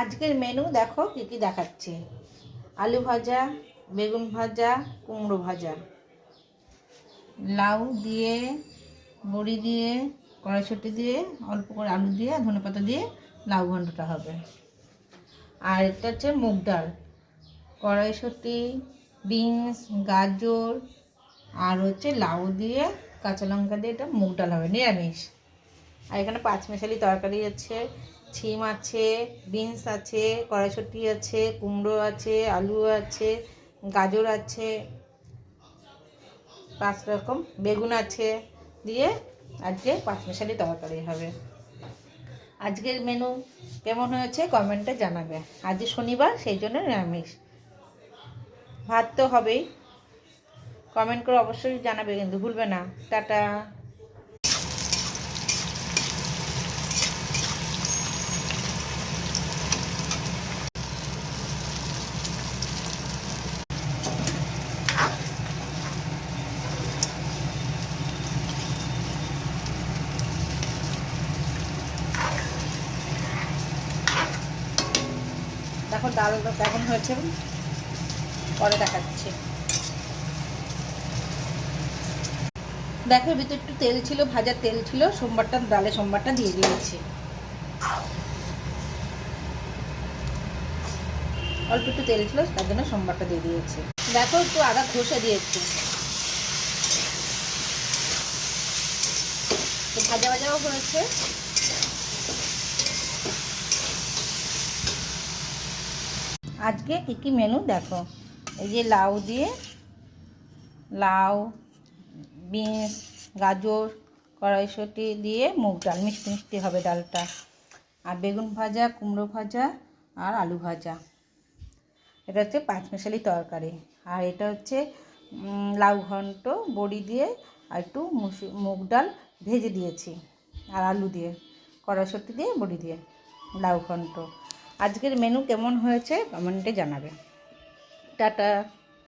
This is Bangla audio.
আজকের মেনু দেখো কী কী দেখাচ্ছি। আলু ভাজা, বেগুন ভাজা, কুমড়ো ভাজা, লাউ দিয়ে, বড়ি দিয়ে, কড়াইশুঁটি দিয়ে, অল্প করে আলু দিয়ে, ধনেপাতা দিয়ে লাউ ঘন্টটা হবে। আর এটা হচ্ছে মুগ ডাল, কড়াইশুঁটি, বিনস, গাজর আর হচ্ছে লাউ দিয়ে, কাঁচা লঙ্কা দিয়ে এটা মুগ ডাল হবে, নিরামিষ। আর এখানে পাঁচমিশালি তরকারি আছে, ছিম আছে, বিনস আছে, কড়াইশুঁটি আছে, কুমড়ো আছে, আলু আছে, গাজর আছে, 5 রকম বেগুন আছে দিয়ে আজকে পাঁচমিশালি তরকারি হবে। আজকের মেনু কেমন হয়েছে কমেন্টে জানাবে। আজ শনিবার, সেই জন্য নিরামিষ। ভাত তো হবেই, কমেন্ট করে অবশ্যই জানাবে কিন্তু ভুলবে না। টাটা। দেখো ডালটা কেমন হয়েছে, পরে দেখাচ্ছি। দেখো ভিতরে একটু তেল ছিল, ভাজার তেল ছিল, সোমবারটা দিয়ে দিয়েছি। অল্প একটু তেল ছিল, তার জন্য সোমবারটা দিয়ে দিয়েছি। দেখো একটু আদা ঘষে দিয়েছি, ভাজা ভাজাও হয়েছে। আজকে কী কী মেনু দেখো। এই যে লাউ, বিনস, গাজর, কড়াইশুঁটি দিয়ে মুগ ডাল, মিষ্টি মিষ্টি হবে ডালটা। আর বেগুন ভাজা, কুমড়ো ভাজা আর আলু ভাজা। এটা হচ্ছে পাঁচমিশালি তরকারি। আর এটা হচ্ছে লাউ ঘন্ট, বড়ি দিয়ে আর একটু মুগ ডাল ভেজে দিয়েছি, আর আলু দিয়ে, কড়াইশুঁটি দিয়ে, বড়ি দিয়ে লাউ ঘন্ট। আজকের মেনু কেমন হয়েছে কমেন্টে জানাবে। টাটা।